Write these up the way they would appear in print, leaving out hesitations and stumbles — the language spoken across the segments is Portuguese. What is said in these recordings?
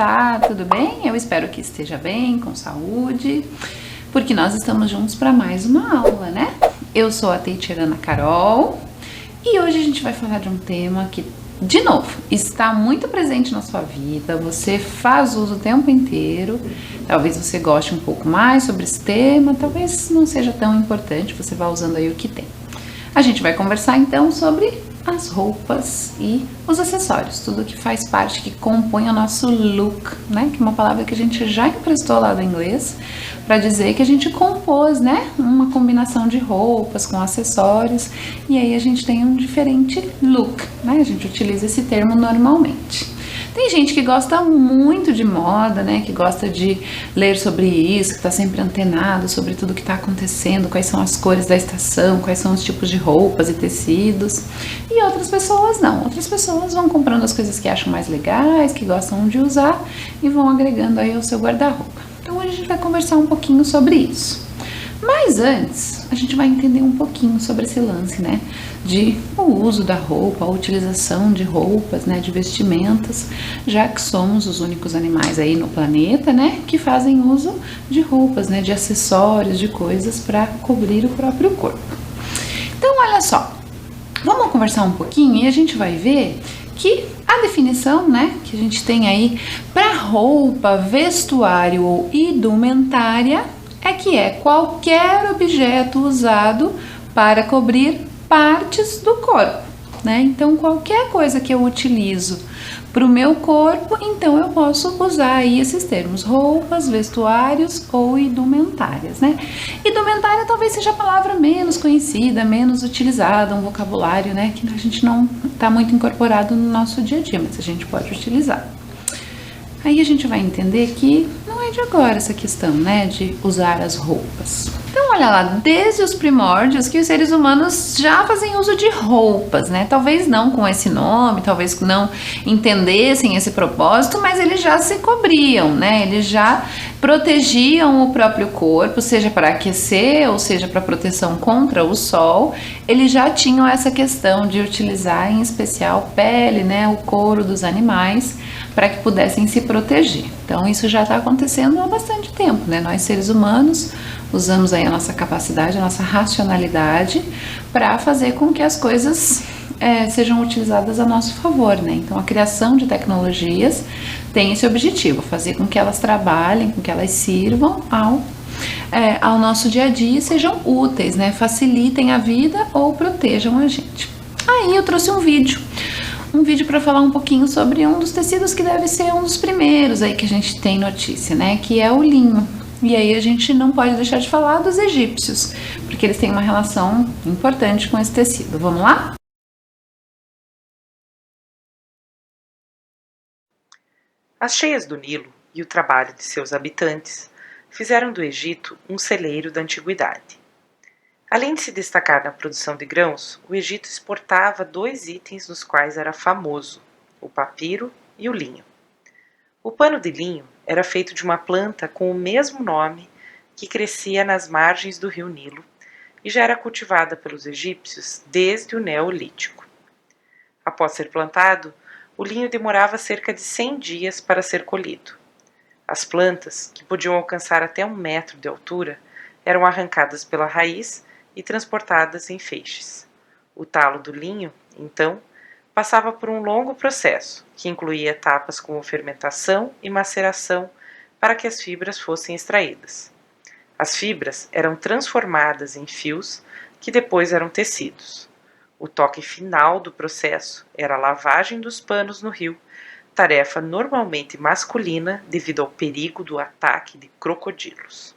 está? Tudo bem? Eu espero que esteja bem, com saúde, porque nós estamos juntos para mais uma aula, né? Eu sou a teacher Ana Carol e hoje a gente vai falar de um tema que, de novo, está muito presente na sua vida, você faz uso o tempo inteiro, talvez você goste um pouco mais sobre esse tema, talvez não seja tão importante, você vai usando aí o que tem. A gente vai conversar então sobre as roupas e os acessórios, tudo que faz parte, que compõe o nosso look, né? Que é uma palavra que a gente já emprestou lá do inglês para dizer que a gente compôs, né? Uma combinação de roupas com acessórios e aí a gente tem um diferente look, né? A gente utiliza esse termo normalmente. Tem gente que gosta muito de moda, né? Que gosta de ler sobre isso, que está sempre antenado sobre tudo que está acontecendo, quais são as cores da estação, quais são os tipos de roupas e tecidos. E outras pessoas não. Outras pessoas vão comprando as coisas que acham mais legais, que gostam de usar e vão agregando aí ao seu guarda-roupa. Então hoje a gente vai conversar um pouquinho sobre isso. Mas antes, a gente vai entender um pouquinho sobre esse lance, né? De o uso da roupa, a utilização de roupas, né? De vestimentas, já que somos os únicos animais aí no planeta, né? Que fazem uso de roupas, né? De acessórios, de coisas para cobrir o próprio corpo. Então, olha só, vamos conversar um pouquinho e a gente vai ver que a definição, né? Que a gente tem aí para roupa, vestuário ou indumentária é qualquer objeto usado para cobrir partes do corpo, né? Então, qualquer coisa que eu utilizo para o meu corpo, então eu posso usar aí esses termos, roupas, vestuários ou indumentárias, né? Indumentária talvez seja a palavra menos conhecida, menos utilizada, um vocabulário, né? Que a gente não está muito incorporado no nosso dia a dia, mas a gente pode utilizar. Aí a gente vai entender que não é de agora essa questão, né, de usar as roupas. Então, olha lá, desde os primórdios que os seres humanos já fazem uso de roupas, né? Talvez não com esse nome, talvez não entendessem esse propósito, mas eles já se cobriam, né? Eles já protegiam o próprio corpo, seja para aquecer ou seja para proteção contra o sol. Eles já tinham essa questão de utilizar, em especial, pele, né, o couro dos animais, para que pudessem se proteger. Então isso já está acontecendo há bastante tempo, né? Nós seres humanos usamos aí a nossa capacidade, a nossa racionalidade para fazer com que as coisas sejam utilizadas a nosso favor, né? Então a criação de tecnologias tem esse objetivo, fazer com que elas trabalhem, com que elas sirvam ao nosso dia a dia e sejam úteis, né? Facilitem a vida ou protejam a gente. Aí eu trouxe um vídeo para falar um pouquinho sobre um dos tecidos que deve ser um dos primeiros aí que a gente tem notícia, né? Que é o linho. E aí a gente não pode deixar de falar dos egípcios, porque eles têm uma relação importante com esse tecido. Vamos lá? As cheias do Nilo e o trabalho de seus habitantes fizeram do Egito um celeiro da antiguidade. Além de se destacar na produção de grãos, o Egito exportava dois itens nos quais era famoso, o papiro e o linho. O pano de linho era feito de uma planta com o mesmo nome que crescia nas margens do rio Nilo e já era cultivada pelos egípcios desde o Neolítico. Após ser plantado, o linho demorava cerca de 100 dias para ser colhido. As plantas, que podiam alcançar até 1 metro de altura, eram arrancadas pela raiz e transportadas em feixes. O talo do linho, então, passava por um longo processo, que incluía etapas como fermentação e maceração para que as fibras fossem extraídas. As fibras eram transformadas em fios que depois eram tecidos. O toque final do processo era a lavagem dos panos no rio, tarefa normalmente masculina devido ao perigo do ataque de crocodilos.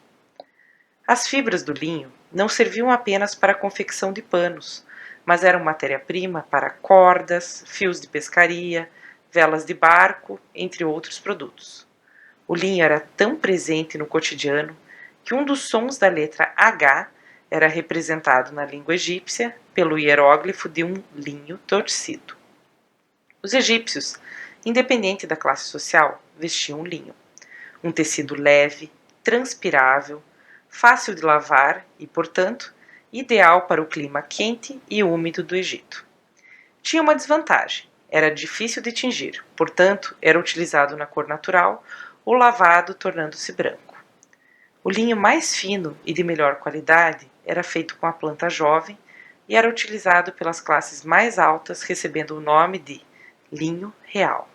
As fibras do linho não serviam apenas para a confecção de panos, mas eram matéria-prima para cordas, fios de pescaria, velas de barco, entre outros produtos. O linho era tão presente no cotidiano que um dos sons da letra H era representado na língua egípcia pelo hieróglifo de um linho torcido. Os egípcios, independente da classe social, vestiam linho, um tecido leve, transpirável, fácil de lavar e, portanto, ideal para o clima quente e úmido do Egito. Tinha uma desvantagem, Era difícil de tingir, portanto, era utilizado na cor natural ou lavado, tornando-se branco. O linho mais fino e de melhor qualidade era feito com a planta jovem e era utilizado pelas classes mais altas, recebendo o nome de linho real.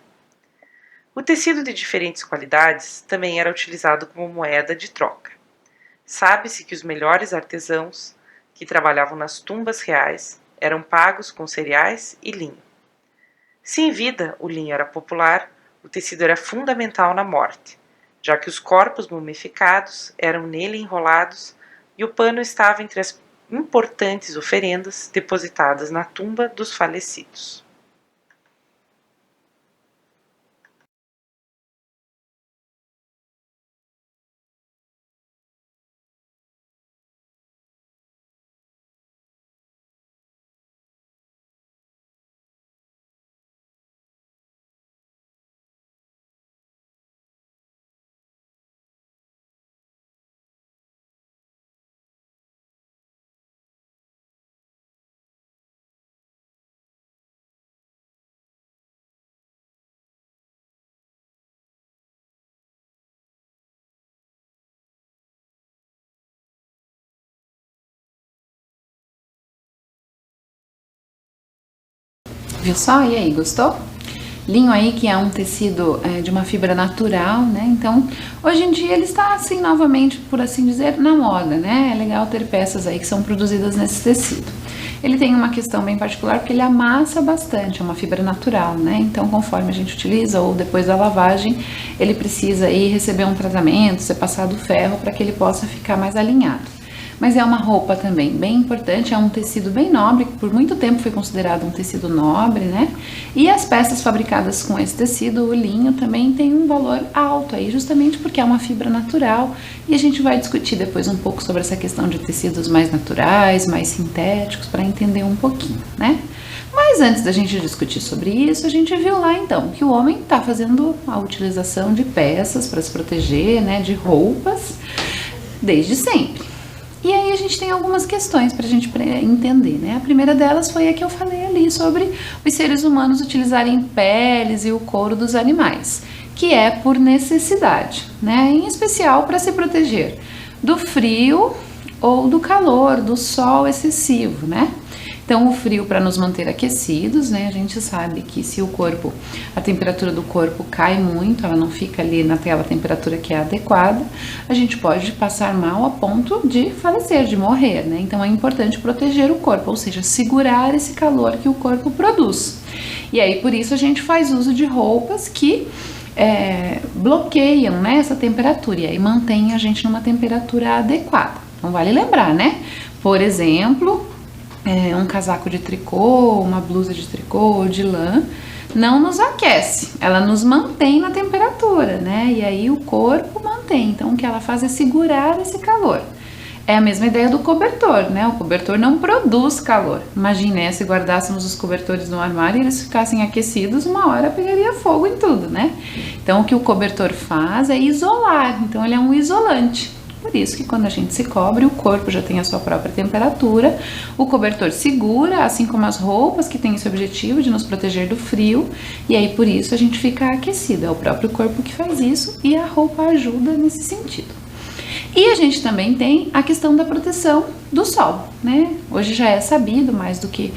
O tecido de diferentes qualidades também era utilizado como moeda de troca. Sabe-se que os melhores artesãos que trabalhavam nas tumbas reais eram pagos com cereais e linho. Se em vida o linho era popular, o tecido era fundamental na morte, já que os corpos mumificados eram nele enrolados e o pano estava entre as importantes oferendas depositadas na tumba dos falecidos. Viu só? E aí, gostou? Linho aí que é um tecido de uma fibra natural, né? Então, hoje em dia ele está assim novamente, por assim dizer, na moda, né? É legal ter peças aí que são produzidas nesse tecido. Ele tem uma questão bem particular porque ele amassa bastante, é uma fibra natural, né? Então, conforme a gente utiliza ou depois da lavagem, ele precisa aí receber um tratamento, ser passado ferro para que ele possa ficar mais alinhado. Mas é uma roupa também bem importante, é um tecido bem nobre, que por muito tempo foi considerado um tecido nobre, né? E as peças fabricadas com esse tecido, o linho, também tem um valor alto aí, justamente porque é uma fibra natural. E a gente vai discutir depois um pouco sobre essa questão de tecidos mais naturais, mais sintéticos, para entender um pouquinho, né? Mas antes da gente discutir sobre isso, a gente viu lá então que o homem está fazendo a utilização de peças para se proteger, né? De roupas, desde sempre. E aí a gente tem algumas questões para a gente entender, né? A primeira delas foi a que eu falei ali sobre os seres humanos utilizarem peles e o couro dos animais, que é por necessidade, né? Em especial para se proteger do frio ou do calor, do sol excessivo, né? Então, o frio para nos manter aquecidos, né? A gente sabe que se a temperatura do corpo cai muito, ela não fica ali naquela temperatura que é adequada, a gente pode passar mal a ponto de falecer, de morrer, né? Então, é importante proteger o corpo, ou seja, segurar esse calor que o corpo produz. E aí, por isso, a gente faz uso de roupas que bloqueiam, né, essa temperatura e aí mantém a gente numa temperatura adequada. Então, vale lembrar, né? Por exemplo, um casaco de tricô, uma blusa de tricô ou de lã, não nos aquece, ela nos mantém na temperatura, né? E aí o corpo mantém, então o que ela faz é segurar esse calor. É a mesma ideia do cobertor, né? O cobertor não produz calor. Imagine, né? Se guardássemos os cobertores no armário e eles ficassem aquecidos, uma hora pegaria fogo em tudo, né? Então o que o cobertor faz é isolar, então ele é um isolante. Por isso que quando a gente se cobre, o corpo já tem a sua própria temperatura, o cobertor segura, assim como as roupas que têm esse objetivo de nos proteger do frio, e aí por isso a gente fica aquecido, é o próprio corpo que faz isso e a roupa ajuda nesse sentido. E a gente também tem a questão da proteção do sol, né? Hoje já é sabido mais do que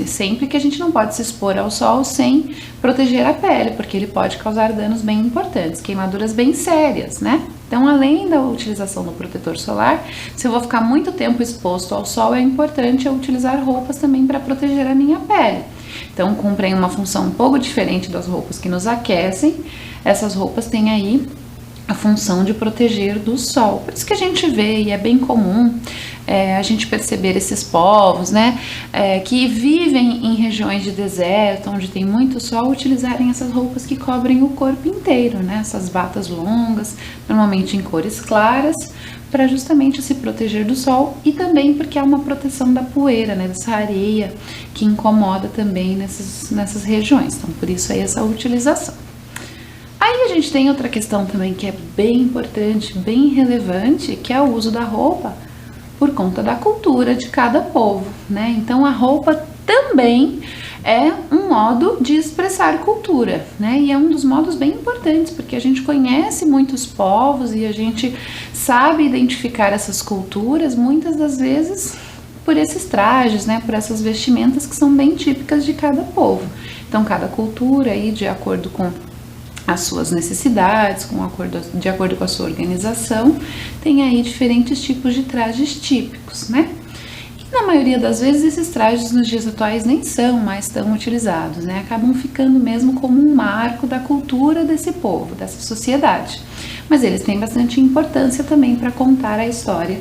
sempre que a gente não pode se expor ao sol sem proteger a pele, porque ele pode causar danos bem importantes, queimaduras bem sérias, né? Então, além da utilização do protetor solar, se eu vou ficar muito tempo exposto ao sol, é importante eu utilizar roupas também para proteger a minha pele. Então, cumprem uma função um pouco diferente das roupas que nos aquecem. Essas roupas têm aí a função de proteger do sol. Por isso que a gente vê, e é bem comum a gente perceber esses povos, né, que vivem em regiões de deserto, onde tem muito sol, utilizarem essas roupas que cobrem o corpo inteiro, né, essas batas longas, normalmente em cores claras, para justamente se proteger do sol e também porque há uma proteção da poeira, né, dessa areia que incomoda também nessas regiões. Então, por isso aí essa utilização. Aí a gente tem outra questão também que é bem importante, bem relevante, que é o uso da roupa por conta da cultura de cada povo, né? Então a roupa também é um modo de expressar cultura, né? E é um dos modos bem importantes, porque a gente conhece muitos povos e a gente sabe identificar essas culturas, muitas das vezes por esses trajes, né? Por essas vestimentas que são bem típicas de cada povo. Então, cada cultura aí, de acordo com as suas necessidades, de acordo com a sua organização, tem aí diferentes tipos de trajes típicos, né? E na maioria das vezes esses trajes nos dias atuais nem são mais tão utilizados, né? Acabam ficando mesmo como um marco da cultura desse povo, dessa sociedade. Mas eles têm bastante importância também para contar a história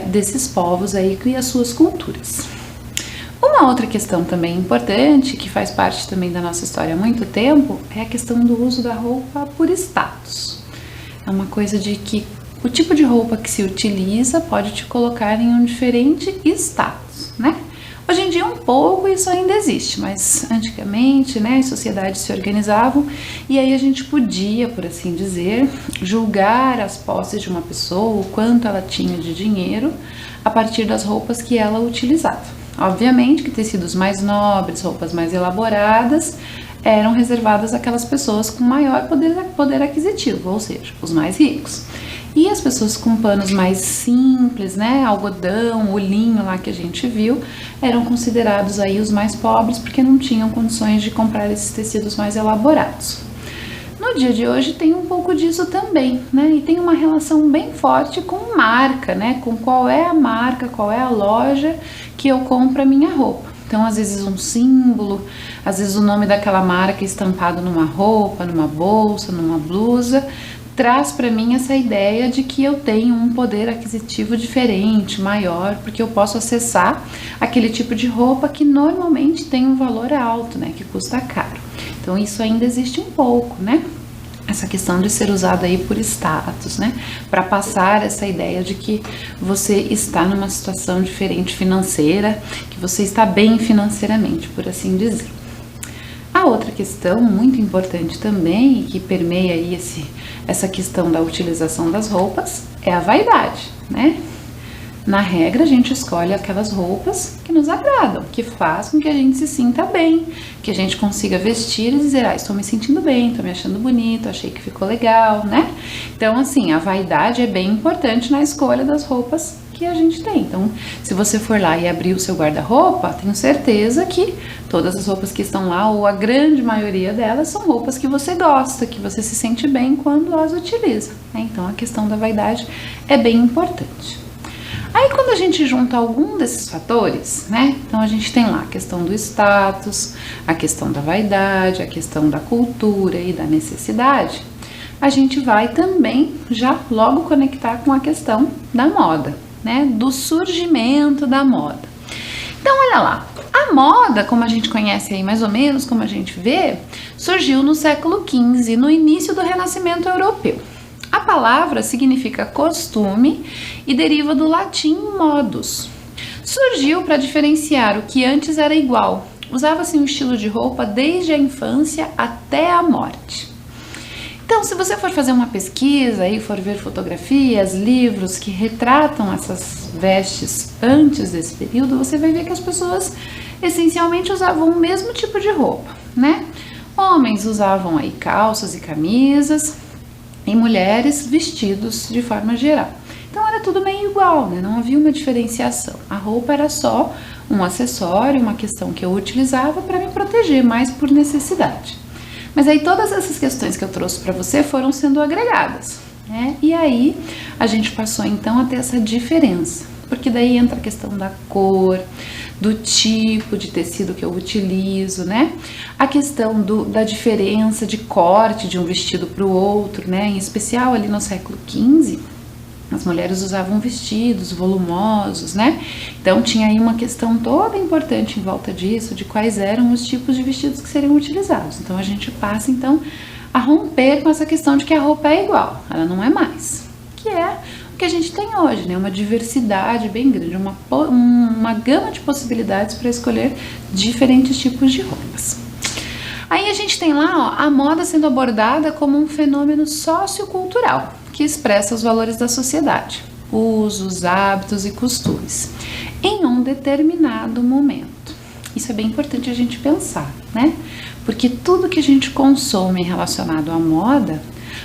desses povos aí e as suas culturas. Uma outra questão também importante, que faz parte também da nossa história há muito tempo, é a questão do uso da roupa por status. É uma coisa de que o tipo de roupa que se utiliza pode te colocar em um diferente status, né? Hoje em dia um pouco isso ainda existe, mas antigamente, né, as sociedades se organizavam e aí a gente podia, por assim dizer, julgar as posses de uma pessoa, o quanto ela tinha de dinheiro, a partir das roupas que ela utilizava. Obviamente que tecidos mais nobres, roupas mais elaboradas, eram reservadas àquelas pessoas com maior poder aquisitivo, ou seja, os mais ricos. E as pessoas com panos mais simples, né, algodão, o linho lá que a gente viu, eram considerados aí os mais pobres porque não tinham condições de comprar esses tecidos mais elaborados. No dia de hoje tem um pouco disso também, né? E tem uma relação bem forte com marca, né? Com qual é a marca, qual é a loja que eu compro a minha roupa. Então, às vezes um símbolo, às vezes o nome daquela marca estampado numa roupa, numa bolsa, numa blusa, traz para mim essa ideia de que eu tenho um poder aquisitivo diferente, maior, porque eu posso acessar aquele tipo de roupa que normalmente tem um valor alto, né? Que custa caro. Então isso ainda existe um pouco, né? Essa questão de ser usada aí por status, né? Para passar essa ideia de que você está numa situação diferente financeira, que você está bem financeiramente, por assim dizer. A outra questão muito importante também, que permeia aí essa questão da utilização das roupas, é a vaidade, né? Na regra, a gente escolhe aquelas roupas que nos agradam, que faz com que a gente se sinta bem, que a gente consiga vestir e dizer, estou me sentindo bem, estou me achando bonito, achei que ficou legal, né? Então, assim, a vaidade é bem importante na escolha das roupas que a gente tem. Então, se você for lá e abrir o seu guarda-roupa, tenho certeza que todas as roupas que estão lá, ou a grande maioria delas, são roupas que você gosta, que você se sente bem quando as utiliza, né? Então, a questão da vaidade é bem importante. Aí quando a gente junta algum desses fatores, né? Então a gente tem lá a questão do status, a questão da vaidade, a questão da cultura e da necessidade, a gente vai também já logo conectar com a questão da moda, né? Do surgimento da moda. Então olha lá, a moda, como a gente conhece aí mais ou menos, como a gente vê, surgiu no século XV, no início do Renascimento Europeu. A palavra significa costume e deriva do latim modus. Surgiu para diferenciar o que antes era igual. Usava-se um estilo de roupa desde a infância até a morte. Então, se você for fazer uma pesquisa e for ver fotografias, livros que retratam essas vestes antes desse período, você vai ver que as pessoas essencialmente usavam o mesmo tipo de roupa, né? Homens usavam aí calças e camisas, e mulheres vestidos de forma geral. Então era tudo meio igual, né? Não havia uma diferenciação. A roupa era só um acessório, uma questão que eu utilizava para me proteger, mais por necessidade. Mas aí todas essas questões que eu trouxe para você foram sendo agregadas, né? E aí a gente passou então a ter essa diferença, porque daí entra a questão da cor, do tipo de tecido que eu utilizo, né? A questão da diferença de corte de um vestido para o outro, né? Em especial ali no século XV, as mulheres usavam vestidos volumosos, né? Então tinha aí uma questão toda importante em volta disso, de quais eram os tipos de vestidos que seriam utilizados. Então a gente passa então a romper com essa questão de que a roupa é igual, ela não é mais, que é que a gente tem hoje, né? Uma diversidade bem grande, uma gama de possibilidades para escolher diferentes tipos de roupas. Aí a gente tem lá, ó, a moda sendo abordada como um fenômeno sociocultural que expressa os valores da sociedade, usos, hábitos e costumes em um determinado momento. isso é bem importante a gente pensar, né? Porque tudo que a gente consome relacionado à moda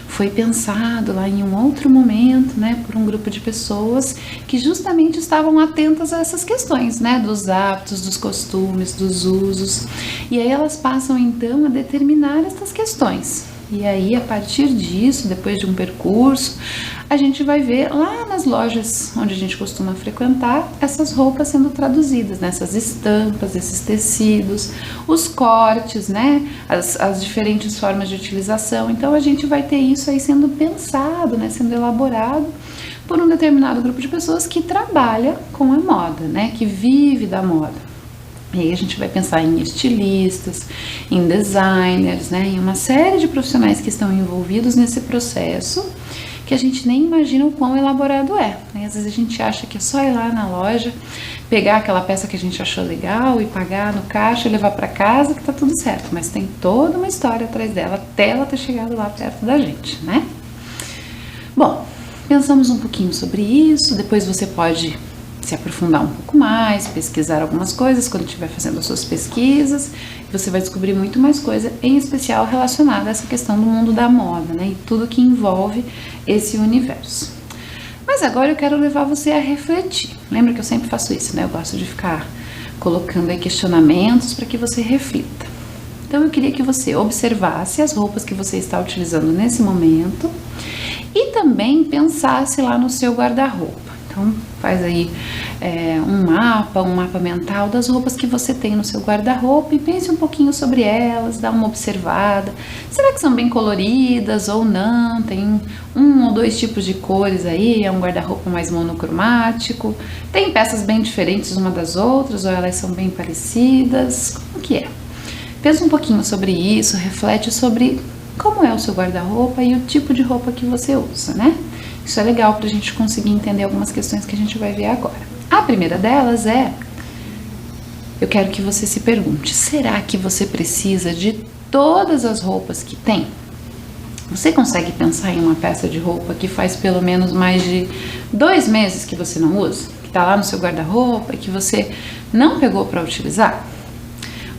foi pensado lá em um outro momento, né, por um grupo de pessoas que justamente estavam atentas a essas questões, né, dos hábitos, dos costumes, dos usos, e aí elas passam então a determinar essas questões. E aí, a partir disso, depois de um percurso, a gente vai ver lá nas lojas onde a gente costuma frequentar essas roupas sendo traduzidas, né? Essas estampas, esses tecidos, os cortes, né? As diferentes formas de utilização. Então, a gente vai ter isso aí sendo pensado, né? Sendo elaborado por um determinado grupo de pessoas que trabalha com a moda, né? Que vive da moda. E aí a gente vai pensar em estilistas, em designers, né, em uma série de profissionais que estão envolvidos nesse processo, que a gente nem imagina o quão elaborado é. Né? Às vezes a gente acha que é só ir lá na loja, pegar aquela peça que a gente achou legal e pagar no caixa e levar para casa que tá tudo certo, mas tem toda uma história atrás dela até ela ter chegado lá perto da gente, né? Bom, pensamos um pouquinho sobre isso, depois você pode se aprofundar um pouco mais, pesquisar algumas coisas quando estiver fazendo as suas pesquisas, você vai descobrir muito mais coisa, em especial relacionada a essa questão do mundo da moda, né, e tudo que envolve esse universo. Mas agora eu quero levar você a refletir. Lembra que eu sempre faço isso, né? Eu gosto de ficar colocando aí questionamentos para que você reflita. Então eu queria que você observasse as roupas que você está utilizando nesse momento e também pensasse lá no seu guarda-roupa. Então faz aí um mapa mental das roupas que você tem no seu guarda-roupa e pense um pouquinho sobre elas, dá uma observada. Será que são bem coloridas ou não? Tem um ou dois tipos de cores aí, é um guarda-roupa mais monocromático? Tem peças bem diferentes uma das outras ou elas são bem parecidas? Como que é? Pensa um pouquinho sobre isso, reflete sobre como é o seu guarda-roupa e o tipo de roupa que você usa, né? Isso é legal para a gente conseguir entender algumas questões que a gente vai ver agora. A primeira delas eu quero que você se pergunte, será que você precisa de todas as roupas que tem? Você consegue pensar em uma peça de roupa que faz pelo menos mais de 2 meses que você não usa? Que está lá no seu guarda-roupa e que você não pegou para utilizar?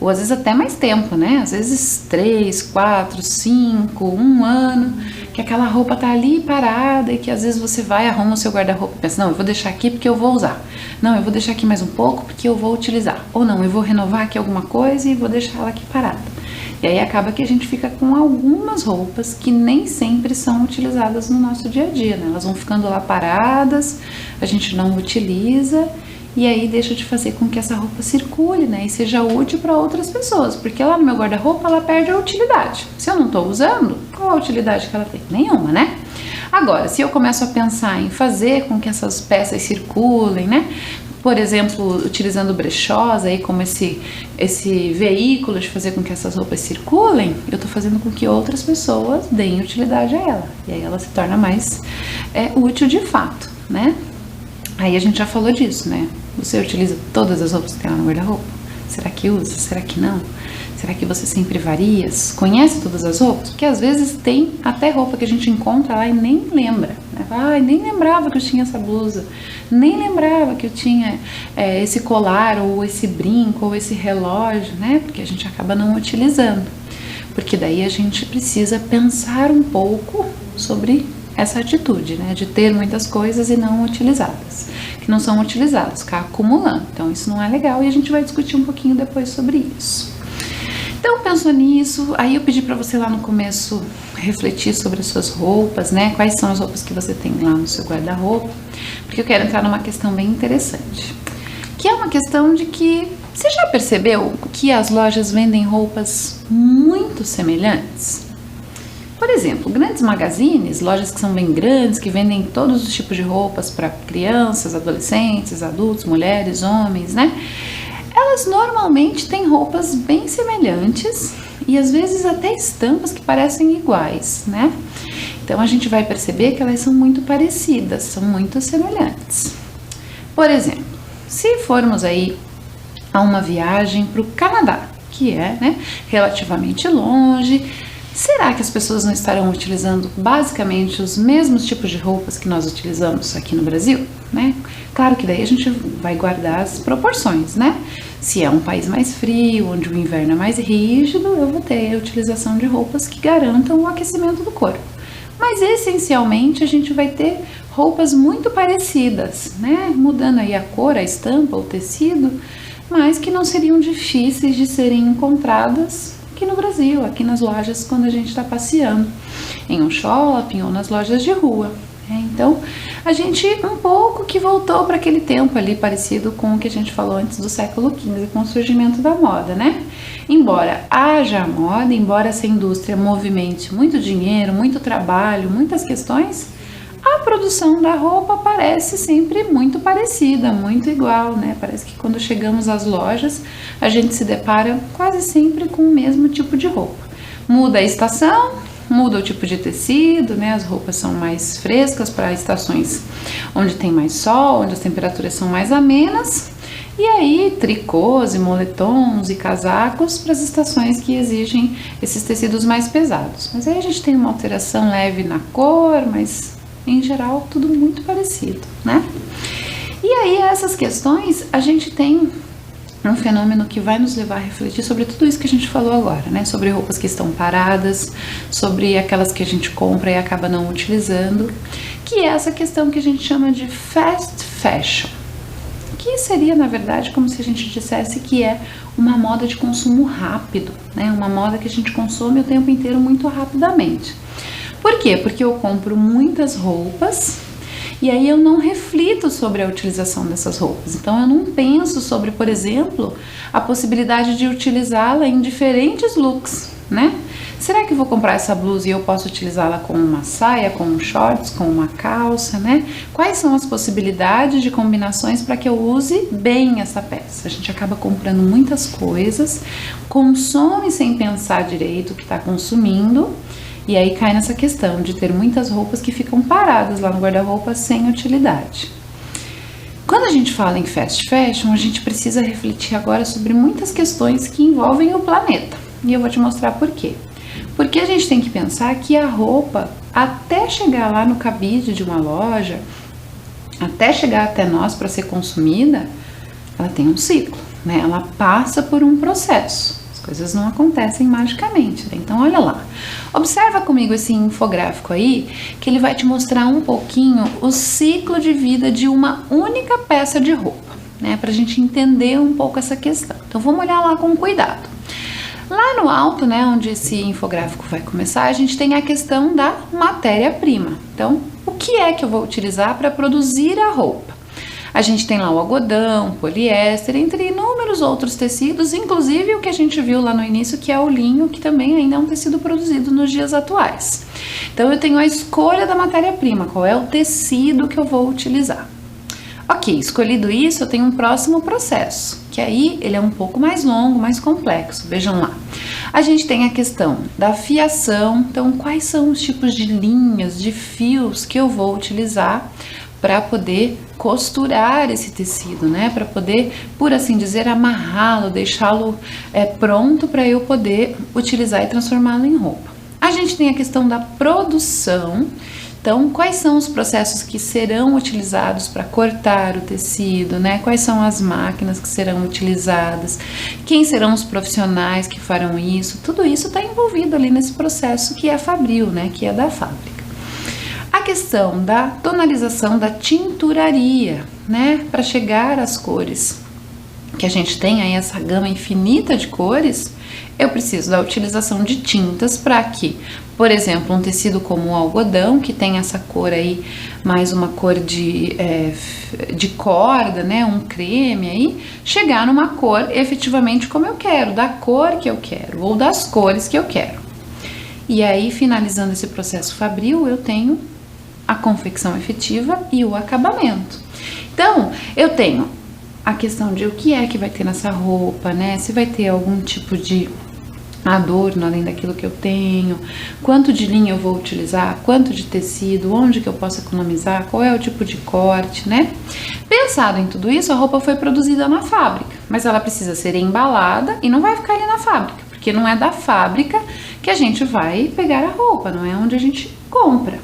Ou às vezes até mais tempo, né? Às vezes 3, 4, 5, 1 ano, que aquela roupa tá ali parada e que às vezes você vai, arruma o seu guarda-roupa e pensa, não, eu vou deixar aqui porque eu vou usar. Não, eu vou deixar aqui mais um pouco porque eu vou utilizar. Ou não, eu vou renovar aqui alguma coisa e vou deixar ela aqui parada. E aí acaba que a gente fica com algumas roupas que nem sempre são utilizadas no nosso dia a dia, né? Elas vão ficando lá paradas, a gente não utiliza e aí deixa de fazer com que essa roupa circule, né, e seja útil para outras pessoas, porque lá no meu guarda-roupa ela perde a utilidade. Se eu não estou usando, qual a utilidade que ela tem? Nenhuma, né? Agora, se eu começo a pensar em fazer com que essas peças circulem, né, por exemplo, utilizando brechós aí como esse veículo de fazer com que essas roupas circulem, eu estou fazendo com que outras pessoas deem utilidade a ela, e aí ela se torna mais útil de fato, né? Aí a gente já falou disso, né? Você utiliza todas as roupas que tem lá no guarda-roupa? Será que usa? Será que não? Será que você sempre varia? Conhece todas as roupas? Porque às vezes tem até roupa que a gente encontra lá e nem lembra, né? Ai, nem lembrava que eu tinha essa blusa, nem lembrava que eu tinha esse colar, ou esse brinco, ou esse relógio, né? Porque a gente acaba não utilizando. Porque daí a gente precisa pensar um pouco sobre essa atitude, né, de ter muitas coisas e não utilizadas, que não são utilizadas, ficar acumulando. Então isso não é legal e a gente vai discutir um pouquinho depois sobre isso. Então pensou nisso, aí eu pedi para você lá no começo refletir sobre as suas roupas, né, quais são as roupas que você tem lá no seu guarda-roupa, porque eu quero entrar numa questão bem interessante, que é uma questão de que você já percebeu que as lojas vendem roupas muito semelhantes? Por exemplo, grandes magazines, lojas que são bem grandes, que vendem todos os tipos de roupas para crianças, adolescentes, adultos, mulheres, homens, né? Elas normalmente têm roupas bem semelhantes e às vezes até estampas que parecem iguais, né? Então a gente vai perceber que elas são muito parecidas, são muito semelhantes. Por exemplo, se formos aí a uma viagem para o Canadá, que é, né, relativamente longe, será que as pessoas não estarão utilizando basicamente os mesmos tipos de roupas que nós utilizamos aqui no Brasil, né? Claro que daí a gente vai guardar as proporções, né? Se é um país mais frio, onde o inverno é mais rígido, eu vou ter a utilização de roupas que garantam o aquecimento do corpo. Mas essencialmente a gente vai ter roupas muito parecidas, né? Mudando aí a cor, a estampa, o tecido, mas que não seriam difíceis de serem encontradas aqui no Brasil, aqui nas lojas quando a gente está passeando, em um shopping ou nas lojas de rua. Então, a gente um pouco que voltou para aquele tempo ali parecido com o que a gente falou antes do século XV, com o surgimento da moda, né? Embora haja moda, embora essa indústria movimente muito dinheiro, muito trabalho, muitas questões, a produção da roupa parece sempre muito parecida, muito igual, né? Parece que quando chegamos às lojas, a gente se depara quase sempre com o mesmo tipo de roupa. Muda a estação, muda o tipo de tecido, né? As roupas são mais frescas para estações onde tem mais sol, onde as temperaturas são mais amenas. E aí, tricôs e moletons e casacos para as estações que exigem esses tecidos mais pesados. Mas aí a gente tem uma alteração leve na cor, mas em geral tudo muito parecido, né? E aí, essas questões, a gente tem um fenômeno que vai nos levar a refletir sobre tudo isso que a gente falou agora, né? Sobre roupas que estão paradas, sobre aquelas que a gente compra e acaba não utilizando, que é essa questão que a gente chama de fast fashion, que seria, na verdade, como se a gente dissesse que é uma moda de consumo rápido, né? Uma moda que a gente consome o tempo inteiro muito rapidamente. Por quê? Porque eu compro muitas roupas e aí eu não reflito sobre a utilização dessas roupas. Então eu não penso sobre, por exemplo, a possibilidade de utilizá-la em diferentes looks, né? Será que eu vou comprar essa blusa e eu posso utilizá-la com uma saia, com um shorts, com uma calça, né? Quais são as possibilidades de combinações para que eu use bem essa peça? A gente acaba comprando muitas coisas, consome sem pensar direito o que está consumindo, e aí cai nessa questão de ter muitas roupas que ficam paradas lá no guarda-roupa sem utilidade. Quando a gente fala em fast fashion, a gente precisa refletir agora sobre muitas questões que envolvem o planeta. E eu vou te mostrar por quê. Porque a gente tem que pensar que a roupa, até chegar lá no cabide de uma loja, até chegar até nós para ser consumida, ela tem um ciclo, né? Ela passa por um processo. Coisas não acontecem magicamente, né? Então olha lá, observa comigo esse infográfico aí, que ele vai te mostrar um pouquinho o ciclo de vida de uma única peça de roupa, né? Pra gente entender um pouco essa questão. Então vamos olhar lá com cuidado. Lá no alto, né, onde esse infográfico vai começar, a gente tem a questão da matéria-prima. Então, o que é que eu vou utilizar para produzir a roupa? A gente tem lá o algodão, o poliéster, entre inúmeros outros tecidos, inclusive o que a gente viu lá no início, que é o linho, que também ainda é um tecido produzido nos dias atuais. Então eu tenho a escolha da matéria-prima, qual é o tecido que eu vou utilizar. Ok, escolhido isso, eu tenho um próximo processo, que aí ele é um pouco mais longo, mais complexo. Vejam lá. A gente tem a questão da fiação, então quais são os tipos de linhas, de fios que eu vou utilizar para poder costurar esse tecido, né? Para poder, por assim dizer, amarrá-lo, deixá-lo pronto para eu poder utilizar e transformá-lo em roupa. A gente tem a questão da produção. Então, quais são os processos que serão utilizados para cortar o tecido, né? Quais são as máquinas que serão utilizadas? Quem serão os profissionais que farão isso? Tudo isso está envolvido ali nesse processo que é fabril, né? Que é da fábrica. A questão da tonalização da tinturaria, né? Para chegar às cores que a gente tem aí, essa gama infinita de cores, eu preciso da utilização de tintas para que, por exemplo, um tecido como o algodão, que tem essa cor aí, mais uma cor de corda, né, um creme aí, chegar numa cor efetivamente como eu quero, da cor que eu quero, ou das cores que eu quero. E aí, finalizando esse processo fabril, eu tenho a confecção efetiva e o acabamento. Então, eu tenho a questão de o que é que vai ter nessa roupa, né, se vai ter algum tipo de adorno além daquilo que eu tenho, quanto de linha eu vou utilizar, quanto de tecido, onde que eu posso economizar, qual é o tipo de corte, né? Pensado em tudo isso, a roupa foi produzida na fábrica, mas ela precisa ser embalada e não vai ficar ali na fábrica, porque não é da fábrica que a gente vai pegar a roupa, não é onde a gente compra.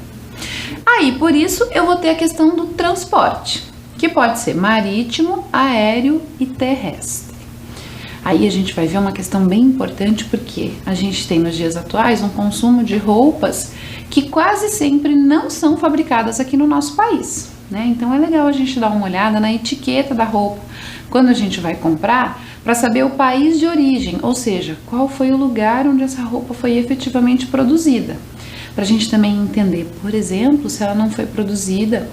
Aí, por isso, eu vou ter a questão do transporte, que pode ser marítimo, aéreo e terrestre. Aí a gente vai ver uma questão bem importante, porque a gente tem nos dias atuais um consumo de roupas que quase sempre não são fabricadas aqui no nosso país, né? Então é legal a gente dar uma olhada na etiqueta da roupa quando a gente vai comprar, para saber o país de origem, ou seja, qual foi o lugar onde essa roupa foi efetivamente produzida. Para a gente também entender, por exemplo, se ela não foi produzida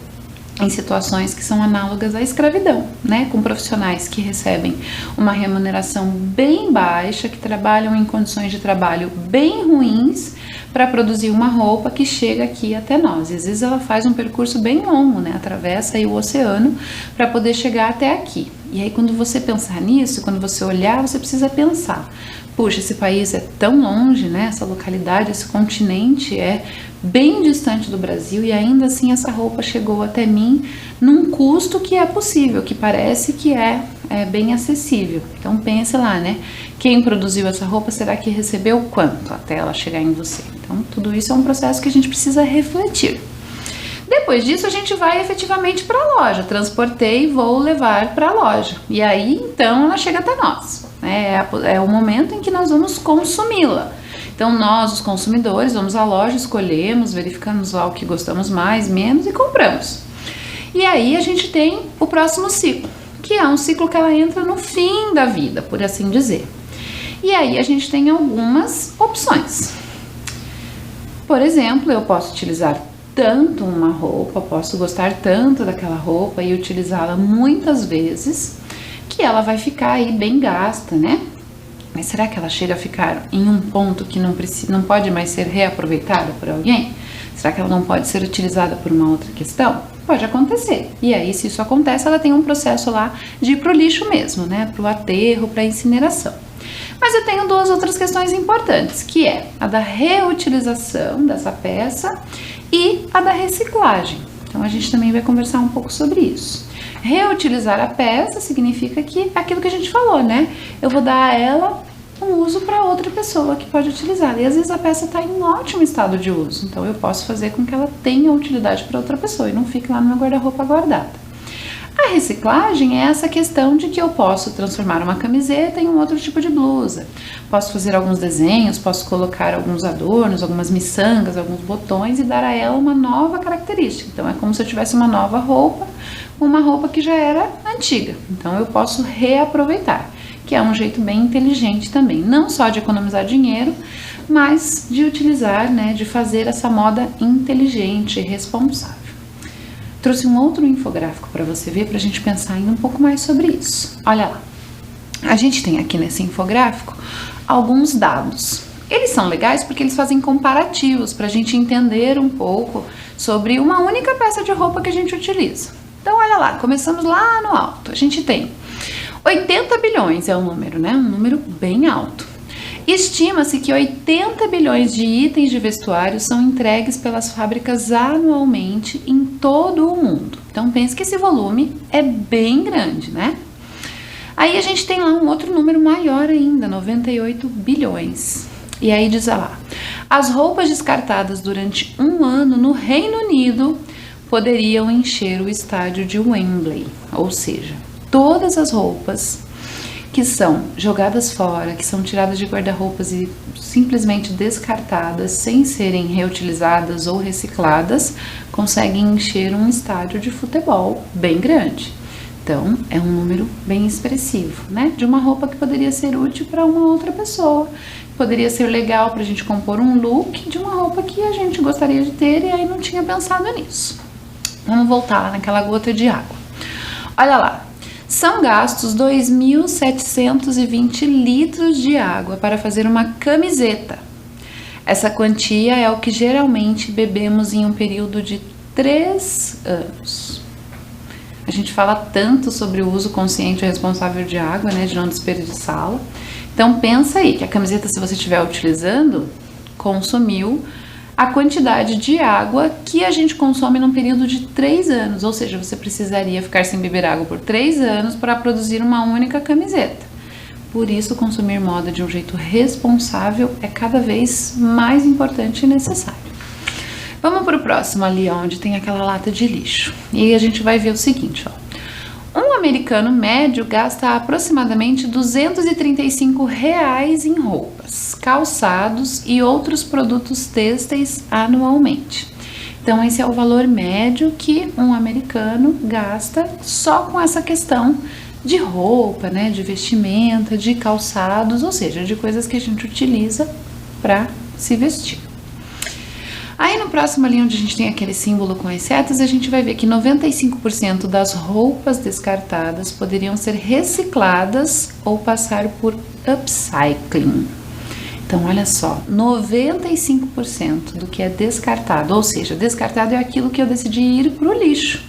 em situações que são análogas à escravidão, né? Com profissionais que recebem uma remuneração bem baixa, que trabalham em condições de trabalho bem ruins para produzir uma roupa que chega aqui até nós. E às vezes ela faz um percurso bem longo, né? Atravessa aí o oceano para poder chegar até aqui. E aí quando você pensar nisso, quando você olhar, você precisa pensar: puxa, esse país é tão longe, né? Essa localidade, esse continente é bem distante do Brasil e ainda assim essa roupa chegou até mim num custo que é possível, que parece que é bem acessível. Então pense lá, né? Quem produziu essa roupa, será que recebeu quanto até ela chegar em você? Então tudo isso é um processo que a gente precisa refletir. Depois disso a gente vai efetivamente para a loja, transportei e vou levar para a loja. E aí então ela chega até nós. É o momento em que nós vamos consumi-la. Então nós, os consumidores, vamos à loja, escolhemos, verificamos lá o que gostamos mais, menos e compramos. E aí a gente tem o próximo ciclo, que é um ciclo que ela entra no fim da vida, por assim dizer. E aí a gente tem algumas opções. Por exemplo, eu posso utilizar tanto uma roupa, posso gostar tanto daquela roupa e utilizá-la muitas vezes, que ela vai ficar aí bem gasta, né? Mas será que ela chega a ficar em um ponto que não pode mais ser reaproveitada por alguém? Será que ela não pode ser utilizada por uma outra questão? Pode acontecer. E aí, se isso acontece, ela tem um processo lá de ir pro lixo mesmo, né? Pro aterro, pra incineração. Mas eu tenho duas outras questões importantes, que é a da reutilização dessa peça e a da reciclagem. Então a gente também vai conversar um pouco sobre isso. Reutilizar a peça significa que aquilo que a gente falou, né? Eu vou dar a ela um uso para outra pessoa que pode utilizar. E às vezes a peça está em ótimo estado de uso, então eu posso fazer com que ela tenha utilidade para outra pessoa e não fique lá no meu guarda-roupa guardada. A reciclagem é essa questão de que eu posso transformar uma camiseta em um outro tipo de blusa. Posso fazer alguns desenhos, posso colocar alguns adornos, algumas miçangas, alguns botões e dar a ela uma nova característica. Então é como se eu tivesse uma nova roupa, uma roupa que já era antiga. Então eu posso reaproveitar, que é um jeito bem inteligente também, não só de economizar dinheiro, mas de utilizar, né, de fazer essa moda inteligente e responsável. Trouxe um outro infográfico para você ver, para a gente pensar ainda um pouco mais sobre isso. Olha lá, a gente tem aqui nesse infográfico alguns dados. Eles são legais porque eles fazem comparativos para a gente entender um pouco sobre uma única peça de roupa que a gente utiliza. Então olha lá, começamos lá no alto. A gente tem 80 bilhões é o número, né? Um número bem alto. Estima-se que 80 bilhões de itens de vestuário são entregues pelas fábricas anualmente em todo o mundo. Então pense que esse volume é bem grande, né? Aí a gente tem lá um outro número maior ainda, 98 bilhões. E aí diz lá, as roupas descartadas durante um ano no Reino Unido poderiam encher o estádio de Wembley. Ou seja, todas as roupas que são jogadas fora, que são tiradas de guarda-roupas e simplesmente descartadas, sem serem reutilizadas ou recicladas, conseguem encher um estádio de futebol bem grande. Então, é um número bem expressivo, né? De uma roupa que poderia ser útil para uma outra pessoa, poderia ser legal para a gente compor um look de uma roupa que a gente gostaria de ter e aí não tinha pensado nisso. Vamos voltar lá naquela gota de água. Olha lá. São gastos 2.720 litros de água para fazer uma camiseta. Essa quantia é o que geralmente bebemos em um período de 3 anos. A gente fala tanto sobre o uso consciente e responsável de água, né, de não desperdiçá-la. Então pensa aí que a camiseta, se você estiver utilizando, consumiu a quantidade de água que a gente consome num período de 3 anos, ou seja, você precisaria ficar sem beber água por 3 anos para produzir uma única camiseta. Por isso, consumir moda de um jeito responsável é cada vez mais importante e necessário. Vamos para o próximo ali, onde tem aquela lata de lixo. E aí a gente vai ver o seguinte, ó. Um americano médio gasta aproximadamente R$235 em roupas, calçados e outros produtos têxteis anualmente. Então, esse é o valor médio que um americano gasta só com essa questão de roupa, né, de vestimenta, de calçados, ou seja, de coisas que a gente utiliza para se vestir. Aí no próximo ali, onde a gente tem aquele símbolo com as setas, a gente vai ver que 95% das roupas descartadas poderiam ser recicladas ou passar por upcycling. Então, olha só, 95% do que é descartado, ou seja, descartado é aquilo que eu decidi ir para o lixo.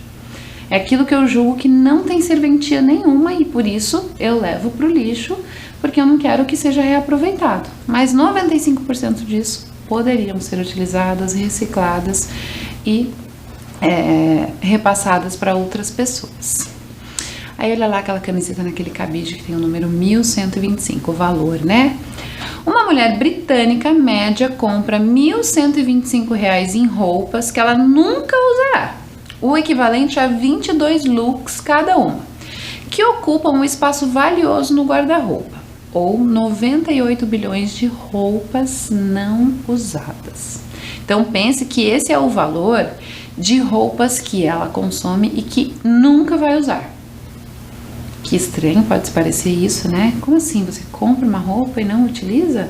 É aquilo que eu julgo que não tem serventia nenhuma e por isso eu levo para o lixo, porque eu não quero que seja reaproveitado. Mas 95% disso poderiam ser utilizadas, recicladas e repassadas para outras pessoas. Aí olha lá aquela camiseta naquele cabide que tem o número 1125, o valor, né? Uma mulher britânica média compra R$1.125 em roupas que ela nunca usará, o equivalente a 22 looks cada uma, que ocupam um espaço valioso no guarda-roupa, ou 98 bilhões de roupas não usadas. Então pense que esse é o valor de roupas que ela consome e que nunca vai usar. Que estranho pode parecer isso, né? Como assim? Você compra uma roupa e não utiliza?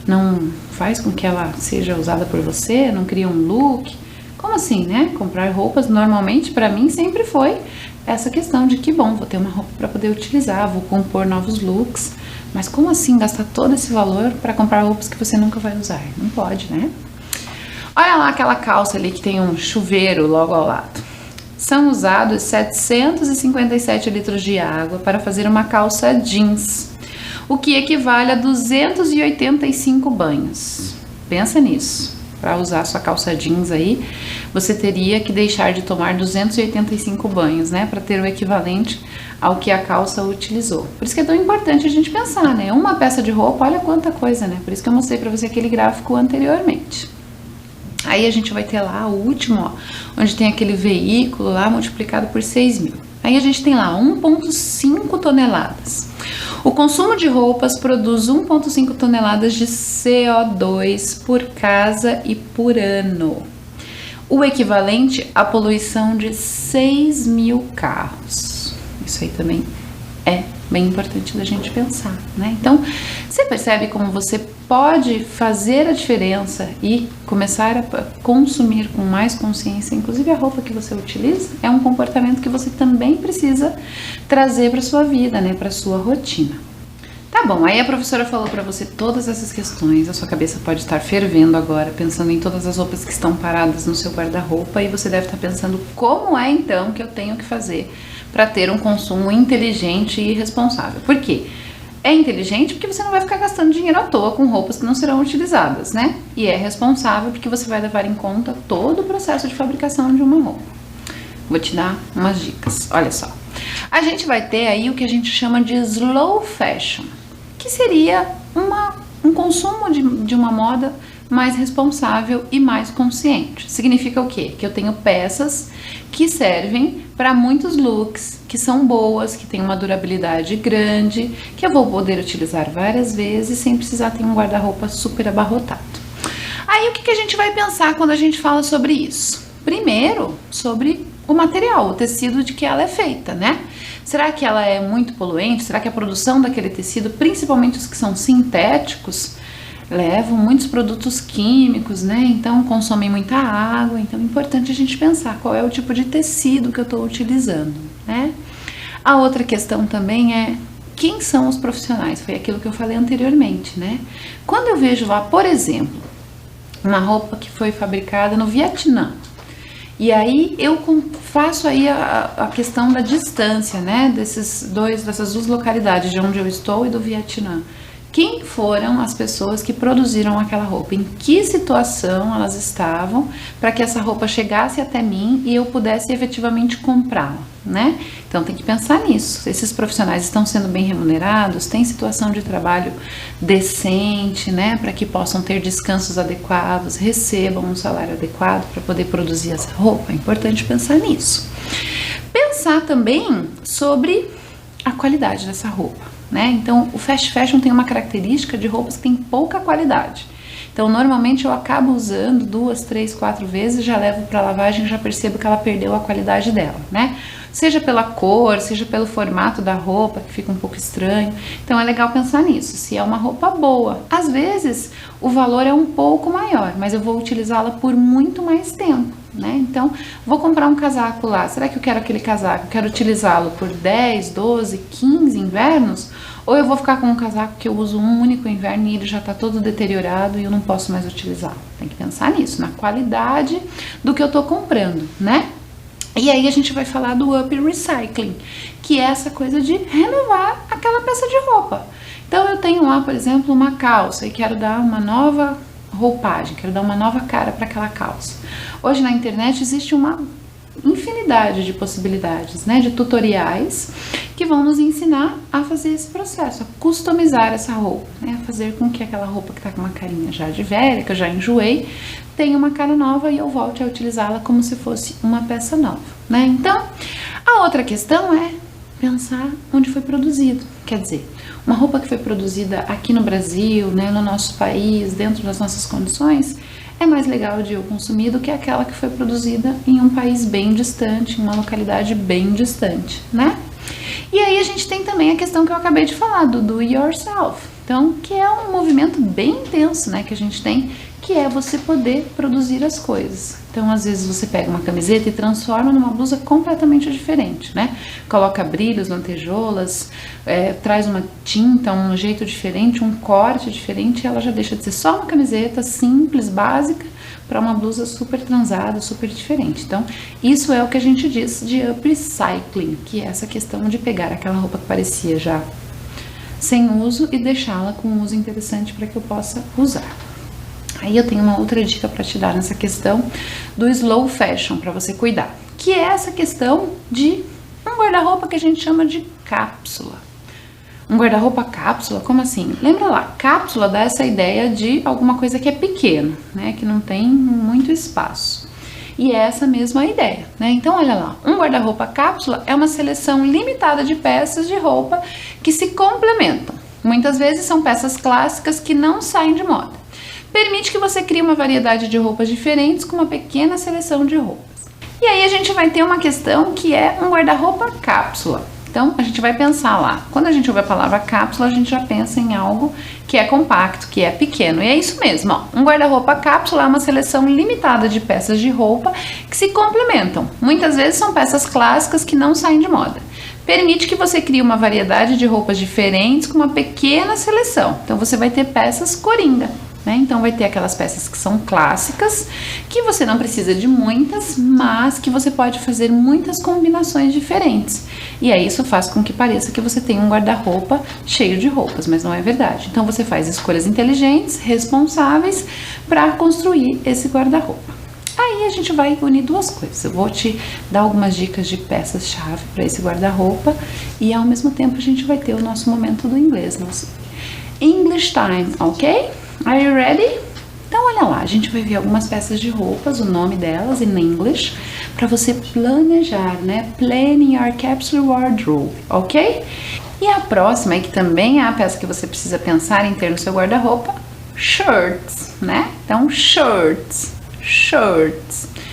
Não faz com que ela seja usada por você? Não cria um look? Como assim, né? Comprar roupas normalmente para mim sempre foi essa questão de que, bom, vou ter uma roupa para poder utilizar, vou compor novos looks. Mas como assim gastar todo esse valor para comprar roupas que você nunca vai usar? Não pode, né? Olha lá aquela calça ali que tem um chuveiro logo ao lado. São usados 757 litros de água para fazer uma calça jeans, o que equivale a 285 banhos. Pensa nisso. Para usar sua calça jeans aí, você teria que deixar de tomar 285 banhos, né? Para ter o equivalente ao que a calça utilizou. Por isso que é tão importante a gente pensar, né? Uma peça de roupa, olha quanta coisa, né? Por isso que eu mostrei para você aquele gráfico anteriormente. Aí a gente vai ter lá o último, ó, onde tem aquele veículo lá multiplicado por 6.000. Aí a gente tem lá 1,5 toneladas. O consumo de roupas produz 1,5 toneladas de CO2 por casa e por ano. O equivalente à poluição de 6.000 carros. Isso aí também é bem importante da gente pensar, né? Então, você percebe como você pode fazer a diferença e começar a consumir com mais consciência, inclusive a roupa que você utiliza, é um comportamento que você também precisa trazer para sua vida, né, para sua rotina. Tá bom, aí a professora falou para você todas essas questões, a sua cabeça pode estar fervendo agora, pensando em todas as roupas que estão paradas no seu guarda-roupa e você deve estar pensando como é então que eu tenho que fazer para ter um consumo inteligente e responsável. Por quê? É inteligente porque você não vai ficar gastando dinheiro à toa com roupas que não serão utilizadas, né? E é responsável porque você vai levar em conta todo o processo de fabricação de uma roupa. Vou te dar umas dicas, olha só. A gente vai ter aí o que a gente chama de slow fashion, que seria um consumo de uma moda mais responsável e mais consciente. Significa o quê? Que eu tenho peças que servem para muitos looks, que são boas, que têm uma durabilidade grande, que eu vou poder utilizar várias vezes sem precisar ter um guarda-roupa super abarrotado. Aí o que a gente vai pensar quando a gente fala sobre isso? Primeiro, sobre o material, o tecido de que ela é feita, né? Será que ela é muito poluente? Será que a produção daquele tecido, principalmente os que são sintéticos, levam muitos produtos químicos, né? Então consomem muita água. Então é importante a gente pensar qual é o tipo de tecido que eu estou utilizando, né? A outra questão também é quem são os profissionais? Foi aquilo que eu falei anteriormente, né? Quando eu vejo lá, por exemplo, uma roupa que foi fabricada no Vietnã, e aí eu faço aí a questão da distância, né? Dessas duas localidades, de onde eu estou e do Vietnã. quem foram as pessoas que produziram aquela roupa, em que situação elas estavam para que essa roupa chegasse até mim e eu pudesse efetivamente comprá-la, né? Então tem que pensar nisso. Esses profissionais estão sendo bem remunerados, têm situação de trabalho decente, né, para que possam ter descansos adequados, recebam um salário adequado para poder produzir essa roupa. É importante pensar nisso. Pensar também sobre a qualidade dessa roupa, né? Então, o fast fashion tem uma característica de roupas que tem pouca qualidade. Então, normalmente eu acabo usando 2, 3, 4 vezes, já levo para lavagem e já percebo que ela perdeu a qualidade dela, né? Seja pela cor, seja pelo formato da roupa, que fica um pouco estranho. Então, é legal pensar nisso, se é uma roupa boa. Às vezes, o valor é um pouco maior, mas eu vou utilizá-la por muito mais tempo, né? Então, vou comprar um casaco lá. Será que eu quero aquele casaco? Eu quero utilizá-lo por 10, 12, 15 invernos? Ou eu vou ficar com um casaco que eu uso um único inverno e ele já está todo deteriorado e eu não posso mais utilizá-lo? Tem que pensar nisso, na qualidade do que eu estou comprando, né? E aí a gente vai falar do up recycling, que é essa coisa de renovar aquela peça de roupa. Então eu tenho lá, por exemplo, uma calça e quero dar uma nova roupagem, quero dar uma nova cara para aquela calça. Hoje na internet existe uma infinidade de possibilidades, né, de tutoriais que vão nos ensinar a fazer esse processo, a customizar essa roupa, né, a fazer com que aquela roupa que tá com uma carinha já de velha, que eu já enjoei, tenha uma cara nova e eu volte a utilizá-la como se fosse uma peça nova, né? Então, a outra questão é pensar onde foi produzido, quer dizer, uma roupa que foi produzida aqui no Brasil, né, no nosso país, dentro das nossas condições, é mais legal de eu consumir do que aquela que foi produzida em um país bem distante, em uma localidade bem distante, né? E aí a gente tem também a questão que eu acabei de falar, do do yourself, então, que é um movimento bem intenso, né, que a gente tem, que é você poder produzir as coisas. Então, às vezes você pega uma camiseta e transforma numa blusa completamente diferente, né? Coloca brilhos, lantejoulas, traz uma tinta, um jeito diferente, um corte diferente, e ela já deixa de ser só uma camiseta simples, básica, para uma blusa super transada, super diferente. Então, isso é o que a gente diz de upcycling, que é essa questão de pegar aquela roupa que parecia já sem uso e deixá-la com um uso interessante para que eu possa usar. Aí eu tenho uma outra dica para te dar nessa questão do slow fashion, para você cuidar, que é essa questão de um guarda-roupa que a gente chama de cápsula. Um guarda-roupa cápsula, como assim? Lembra lá, cápsula dá essa ideia de alguma coisa que é pequeno, né, que não tem muito espaço. E é essa mesma ideia, né? Então, olha lá, um guarda-roupa cápsula é uma seleção limitada de peças de roupa que se complementam. Muitas vezes são peças clássicas que não saem de moda. Permite que você crie uma variedade de roupas diferentes com uma pequena seleção de roupas. E aí a gente vai ter uma questão que é um guarda-roupa cápsula. Então a gente vai pensar lá, quando a gente ouve a palavra cápsula, a gente já pensa em algo que é compacto, que é pequeno. E é isso mesmo, ó. Um guarda-roupa cápsula é uma seleção limitada de peças de roupa que se complementam. Muitas vezes são peças clássicas que não saem de moda. Permite que você crie uma variedade de roupas diferentes com uma pequena seleção. Então você vai ter peças coringa, né? Então vai ter aquelas peças que são clássicas, que você não precisa de muitas, mas que você pode fazer muitas combinações diferentes. E aí isso faz com que pareça que você tem um guarda-roupa cheio de roupas, mas não é verdade. Então você faz escolhas inteligentes, responsáveis para construir esse guarda-roupa. Aí a gente vai unir duas coisas. Eu vou te dar algumas dicas de peças-chave para esse guarda-roupa e ao mesmo tempo a gente vai ter o nosso momento do inglês, nosso English time, ok? Are you ready? Então olha lá, a gente vai ver algumas peças de roupas, o nome delas em English, para você planejar, né? Planning your capsule wardrobe, ok? E a próxima, que também é a peça que você precisa pensar em ter no seu guarda-roupa, shirts, né? Então shirts.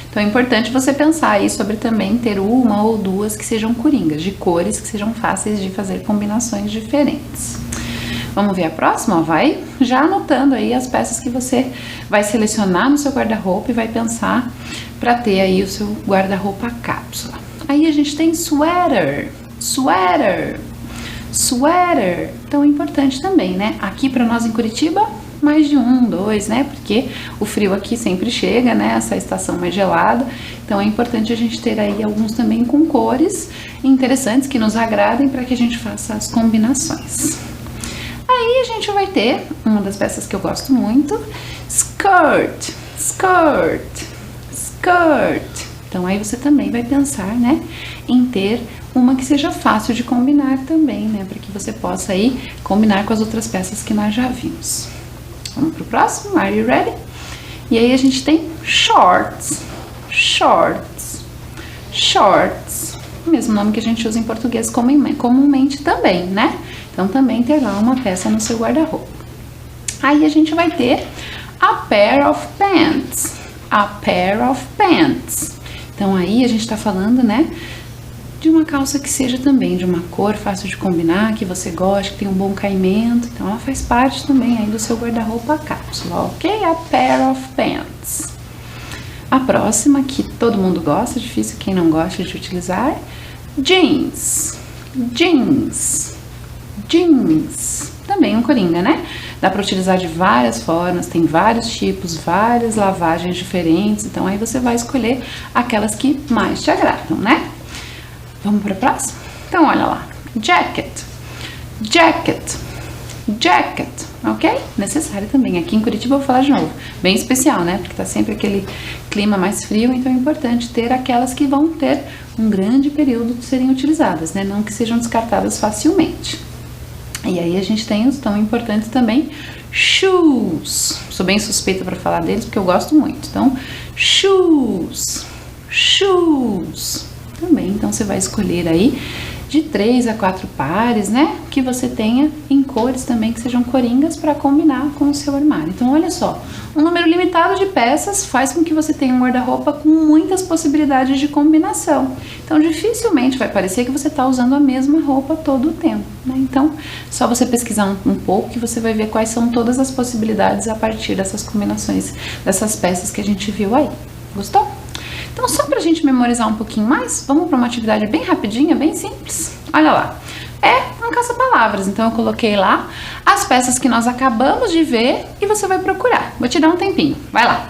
Então é importante você pensar aí sobre também ter uma ou duas que sejam coringas, de cores que sejam fáceis de fazer combinações diferentes. Vamos ver a próxima? Vai já anotando aí as peças que você vai selecionar no seu guarda-roupa e vai pensar para ter aí o seu guarda-roupa cápsula. Aí a gente tem sweater. Então é importante também, né? Aqui para nós em Curitiba, mais de 1, 2, né? Porque o frio aqui sempre chega, né? Essa estação mais gelada. Então é importante a gente ter aí alguns também com cores interessantes que nos agradem para que a gente faça as combinações. Aí Aí a gente vai ter uma das peças que eu gosto muito, skirt, skirt, skirt. Então aí você também vai pensar, né, em ter uma que seja fácil de combinar também, né, para que você possa aí combinar com as outras peças que nós já vimos. Vamos pro próximo, are you ready? E aí a gente tem shorts, shorts, shorts, o mesmo nome que a gente usa em português comumente também, né? Então também ter lá uma peça no seu guarda-roupa. Aí a gente vai ter a pair of pants, a pair of pants. Então aí a gente tá falando, né, de uma calça que seja também de uma cor fácil de combinar, que você goste, que tem um bom caimento. Então ela faz parte também aí do seu guarda-roupa cápsula, ok? A pair of pants. A próxima, que todo mundo gosta, difícil quem não gosta de utilizar, jeans, jeans, jeans. Também um coringa, né? Dá para utilizar de várias formas, tem vários tipos, várias lavagens diferentes. Então aí você vai escolher aquelas que mais te agradam, né? Vamos para a próxima? Então, olha lá. Jacket, jacket, jacket, ok? Necessário também. Aqui em Curitiba eu vou falar de novo. Bem especial, né? Porque tá sempre aquele clima mais frio, então é importante ter aquelas que vão ter um grande período de serem utilizadas, né? Não que sejam descartadas facilmente. E aí a gente tem os tão importantes também, shoes. Sou bem suspeita para falar deles porque eu gosto muito. Então, shoes, shoes. Também, então você vai escolher aí de 3 a 4 pares, né, que você tenha em cores também que sejam coringas para combinar com o seu armário. Então olha só, um número limitado de peças faz com que você tenha um guarda-roupa com muitas possibilidades de combinação. Então dificilmente vai parecer que você está usando a mesma roupa todo o tempo, né? Então só você pesquisar um pouco que você vai ver quais são todas as possibilidades a partir dessas combinações, dessas peças que a gente viu aí. Gostou? Então, só pra gente memorizar um pouquinho mais, vamos para uma atividade bem rapidinha, bem simples. Olha lá, é um caça-palavras, então eu coloquei lá as peças que nós acabamos de ver e você vai procurar. Vou te dar um tempinho, vai lá.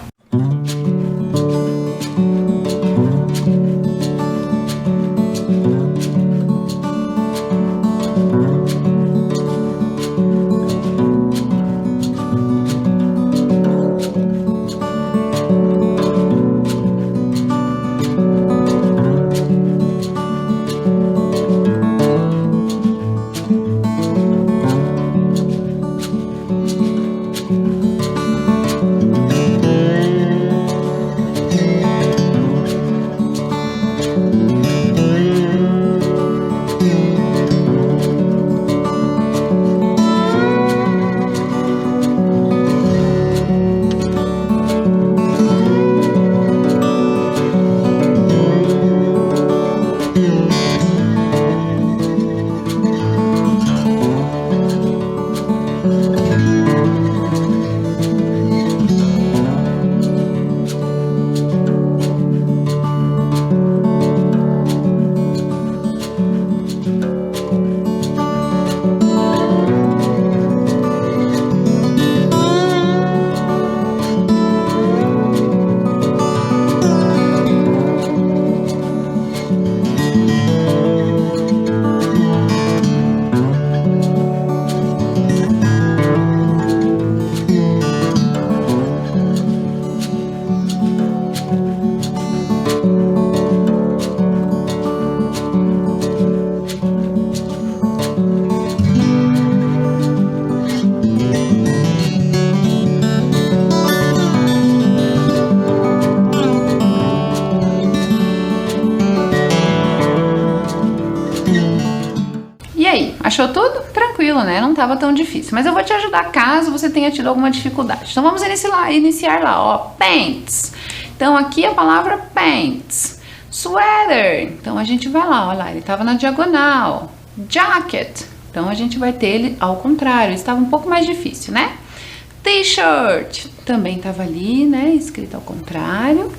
Achou tudo? Tranquilo, né? Não estava tão difícil. Mas eu vou te ajudar caso você tenha tido alguma dificuldade. Então vamos iniciar lá, ó. Pants. Então aqui a palavra pants. Sweater. Então a gente vai lá, olha lá, ele estava na diagonal. Jacket. Então a gente vai ter ele ao contrário, estava um pouco mais difícil, né? T-shirt. Também estava ali, né? Escrito ao contrário.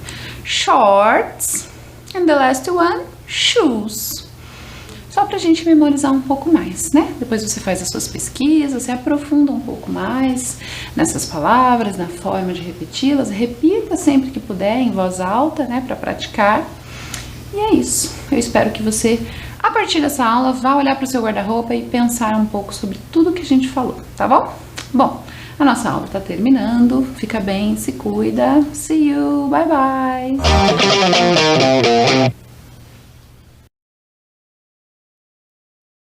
Shorts. And the last one, shoes. Só pra gente memorizar um pouco mais, né? Depois você faz as suas pesquisas, você aprofunda um pouco mais nessas palavras, na forma de repeti-las. Repita sempre que puder, em voz alta, né? Pra praticar. E é isso. Eu espero que você A partir dessa aula, vá olhar para o seu guarda-roupa e pensar um pouco sobre tudo que a gente falou, tá bom? Bom, a nossa aula está terminando. Fica bem, se cuida. See you, bye bye!